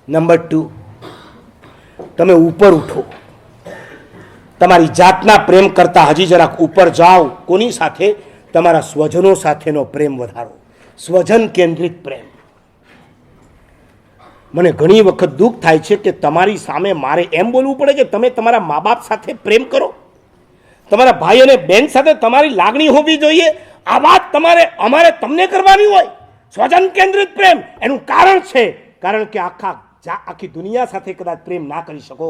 Number 2, તમે ઉપર ઉઠો, તમારી જાતના પ્રેમ કરતાં હજી જરાક ઉપર જાઓ. કોની સાથે? તમારા સ્વજનો સાથેનો પ્રેમ વધારો, સ્વજન કેન્દ્રિત પ્રેમ. મને ઘણી વખત દુઃખ થાય છે કે તમારી સામે મારે એમ બોલવું પડે કે તમે તમારા મા બાપ સાથે પ્રેમ કરો, તમારા ભાઈ અને બહેન સાથે તમારી લાગણી હોવી જોઈએ. આ વાત અમારે તમને કરવાની હોય. સ્વજન કેન્દ્રિત પ્રેમ એનું કારણ છે, કારણ કે આખી દુનિયા સાથે કદાચ પ્રેમ ના કરી શકો,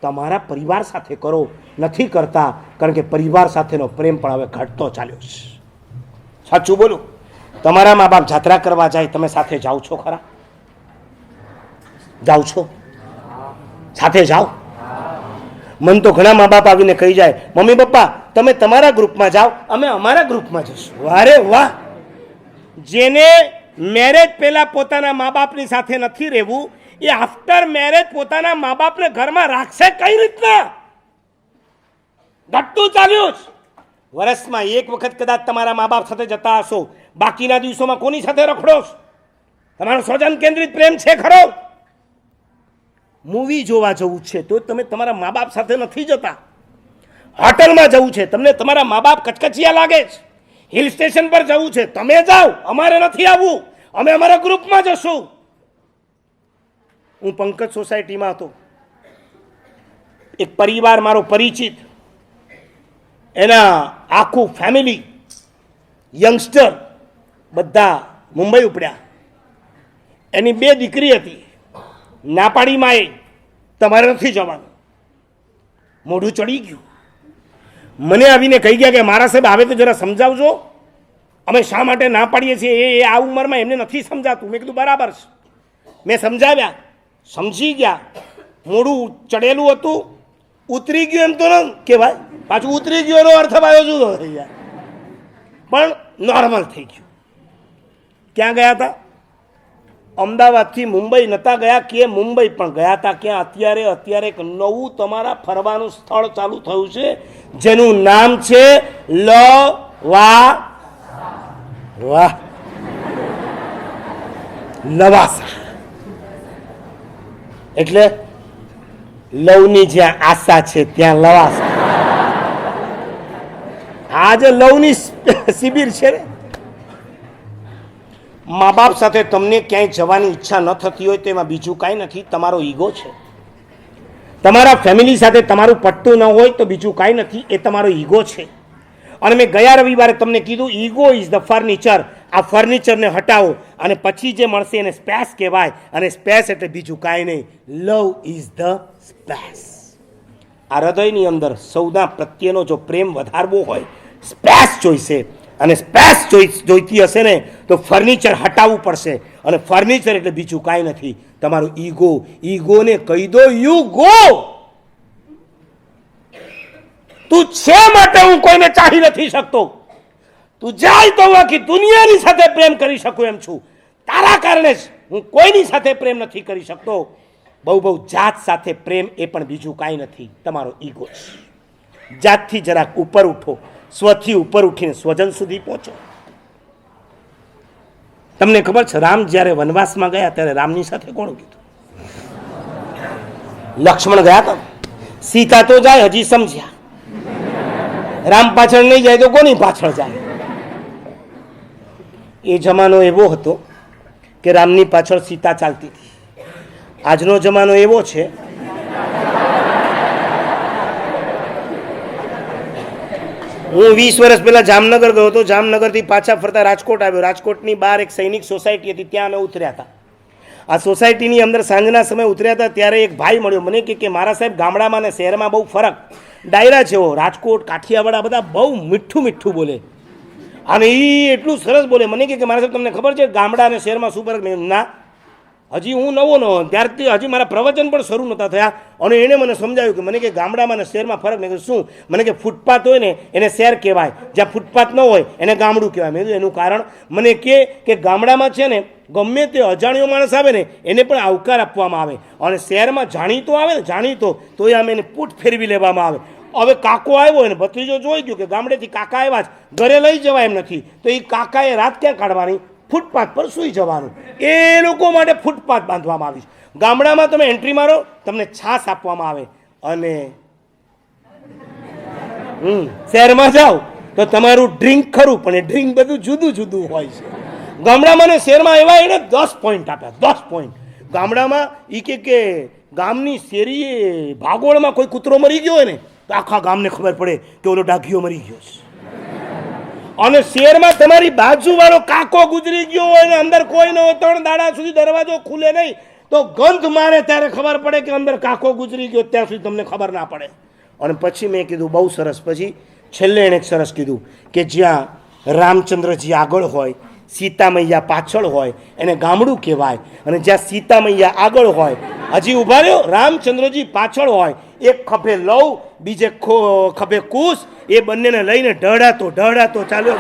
તમારા પરિવાર સાથે કરો. નથી કરતા, કારણ કે પરિવાર સાથેનો પ્રેમ પણ હવે ઘટતો ચાલ્યો છે. સાચું બોલું, તમારા મા બાપ જાત્રા કરવા જાય, તમે સાથે જાઓ છો ખરા? જાઓ છો? સાથે જાઓ? મન તો ઘણા મા બાપ આવીને કહી જાય, મમ્મી પપ્પા તમે તમારા ગ્રુપમાં જાઓ, અમે અમારા ગ્રુપમાં જશું. વારે વાહ! જેને મેરેજ પહેલા પોતાના મા બાપની સાથે નથી રહેવું, એ આફ્ટર મેરેજ પોતાના મા બાપને ઘરમાં રાખશે કઈ રીતના? ઘટતું ચાલ્યું જ. વર્ષમાં એક વખત કદાચ તમારા મા બાપ સાથે જતા હશો, બાકીના દિવસોમાં કોની સાથે રખડો? તમારો સ્વજન કેન્દ્રિત પ્રેમ છે ખરો? મૂવી જોવા જવું છે તો તમે તમારા મા બાપ સાથે નથી જતા. હોટલમાં જવું છે, તમને તમારા મા બાપ કચકચિયા લાગે છે. હિલ સ્ટેશન પર જવું છે, તમે જાઓ, અમારે નથી આવવું, અમે અમારા ગ્રુપમાં જશું. હું પંકજ સોસાયટીમાં હતો, એક પરિવાર મારો પરિચિત, એના આખું ફેમિલી યંગસ્ટર બધા મુંબઈ ઉપડ્યા. એની 2 દીકરી હતી. ના પાડીમાં એ તમારે નથી જવાનું. મોઢું ચડી ગયું. મને આવીને કહી ગયા કે મારા સાહેબ આવે તો જરા સમજાવજો, અમે શા માટે ના પાડીએ છીએ. એ આ ઉંમરમાં એમને નથી સમજાતું. મેં કીધું બરાબર છે. મેં સમજાવ્યા, સમજી ગયા. મોઢું ચડેલું હતું, ઉતરી ગયું એમ તો ન કહેવાય, પાછું ઉતરી ગયું એનો અર્થ આવ્યો જુદો થઈ જાય, પણ નોર્મલ થઈ ગયું. ક્યાં ગયા હતા? અમદાવાદથી મુંબઈ નહોતા ગયા કે મુંબઈ પણ ગયા હતા ક્યાં? અત્યારે એક નવું તમારા ફરવાનું સ્થળ ચાલુ થયું છે, જેનું નામ છે લવાસા. એટલે લવની જ્યાં આશા છે ત્યાં લવાસા. આ જે લવની શિબિર છે ને, મા બાપ સાથે તમને ક્યાંય જવાની ઈચ્છા ન થતી હોય તો એમાં બીજું કાંઈ નથી, તમારો ઈગો છે. તમારા ફેમિલી સાથે તમારું પટતું ન હોય તો બીજું કાંઈ નથી, એ તમારો ઈગો છે. અને મેં ગયા રવિવારે તમને કીધું, ઈગો ઇઝ ધ ફર્નિચર. આ ફર્નિચરને હટાવો અને પછી જે મળશે એને સ્પેસ કહેવાય. અને સ્પેસ એટલે બીજું કાંઈ નહીં, લવ ઇઝ ધ સ્પેસ. આ હૃદયની અંદર સૌના પ્રત્યેનો જો પ્રેમ વધારવો હોય, સ્પેસ જોઈશે. અને સ્પેસ જોઈતી હશે ને તો ફર્નિચર હટાવવું પડશે. અને ફર્નિચર એટલે બીજું કાંઈ નથી, તમારું ઈગો. ઈગોને કહી દો, યુ ગો. તું છે માટે હું કોઈને ચાહી નથી શકતો. તું જાય તો હું આખી દુનિયાની સાથે પ્રેમ કરી શકું એમ છું. તારા કારણે જ હું કોઈની સાથે પ્રેમ નથી કરી શકતો. બહુ જાત સાથે પ્રેમ એ પણ બીજું કાંઈ નથી, તમારો ઈગો છે. જાતથી જરાક ઉપર ઉઠો, સ્વથી ઉપર ઉઠીને સ્વજન સુધી પહોંચો. તમને ખબર છે, રામ જ્યારે વનવાસમાં ગયા ત્યારે રામની સાથે કોણ કીધું? લક્ષ્મણ ગયા હતા, સીતા તો જાય હજી સમજ્યા, રામ પાછળ નહીં જાય તો કોની પાછળ જાય? એ જમાનો એવો હતો કે રામની પાછળ સીતા ચાલતી હતી. આજનો જમાનો એવો છે હું 20 વર્ષ પહેલા જામનગર ગયો હતો. જામનગરથી પાછા ફરતા રાજકોટ આવ્યો. રાજકોટની બહાર એક સૈનિક સોસાયટી હતી, ત્યાં અમે ઉતર્યા હતા. આ સોસાયટીની અંદર સાંજના સમયે ઉતર્યા હતા ત્યારે એક ભાઈ મળ્યો. મને કે મારા સાહેબ ગામડામાં અને શહેરમાં બહુ ફરક, ડાયરા છે. રાજકોટ કાઠિયાવાડા બધા બહુ મીઠું મીઠું બોલે અને એ એટલું સરસ બોલે. મને કે મારા સાહેબ તમને ખબર છે ગામડા અને શહેરમાં શું ફરક? ના, હજી હું નવો ત્યારથી હજી મારા પ્રવચન પણ શરૂ નહોતા થયા. અને એણે મને સમજાવ્યું કે મને કે ગામડામાં અને શહેરમાં ફરક. મેં કીધું શું? મને કે ફૂટપાથ હોય ને એને શહેર કહેવાય, જ્યાં ફૂટપાથ ન હોય એને ગામડું કહેવાય. મેં કીધું એનું કારણ? મને કે ગામડામાં છે ને ગમે તે અજાણ્યો માણસ આવે ને એને પણ આવકાર આપવામાં આવે, અને શહેરમાં જાણીતો આવે ને જાણીતો તો એ આમ એને પૂઠ ફેરવી લેવામાં આવે. હવે કાકો આવ્યો ને ભત્રીજો જોઈ ગયો કે ગામડેથી કાકા આવ્યા જ, ઘરે લઈ જવાય એમ નથી, તો એ કાકાએ રાત ક્યાં કાઢવાની? ફૂટપાથ પર સૂઈ જવાનું. એ લોકો માટે ફૂટપાથ બાંધવામાં આવી છે. ગામડામાં તમે એન્ટ્રી મારો, તમને છાશ આપવામાં આવે, અને શહેરમાં જાઓ તો તમારું ડ્રિંક ખરું, પણ એ ડ્રિંક બધું જુદું જુદું હોય છે. ગામડામાં ને શહેરમાં એવા એને 10 પોઈન્ટ આપ્યા, 10 પોઈન્ટ. ગામડામાં એ કે ગામની શેરીએ ભાગોળમાં કોઈ કૂતરો મરી ગયો હોય ને તો આખા ગામને ખબર પડે કે ઓલો ડાઘીઓ મરી ગયો છે. અને શહેરમાં તમારી બાજુવાળો કાકો ગુજરી ગયો હોય ને અંદર કોઈ ન હોય, 3 દાડા સુધી દરવાજો ખુલે નહીં તો ગંધ મારે ત્યારે ખબર પડે કે અંદર કાકો ગુજરી ગયો, ત્યાં સુધી તમને ખબર ના પડે. અને પછી મેં કીધું બહુ સરસ. પછી છેલ્લે એણે એક સરસ કીધું કે જ્યાં રામચંદ્રજી આગળ હોય, સીતા મૈયા પાછળ હોય, એને ગામડું કહેવાય. અને જ્યાં સીતા મૈયા આગળ હોય, હજી ઊભા રહ્યો, રામચંદ્રજી પાછળ હોય, એક ખભે લવ, બીજે ખભે કુશ, એ બંનેને લઈને ઢળાતો ચાલ્યો.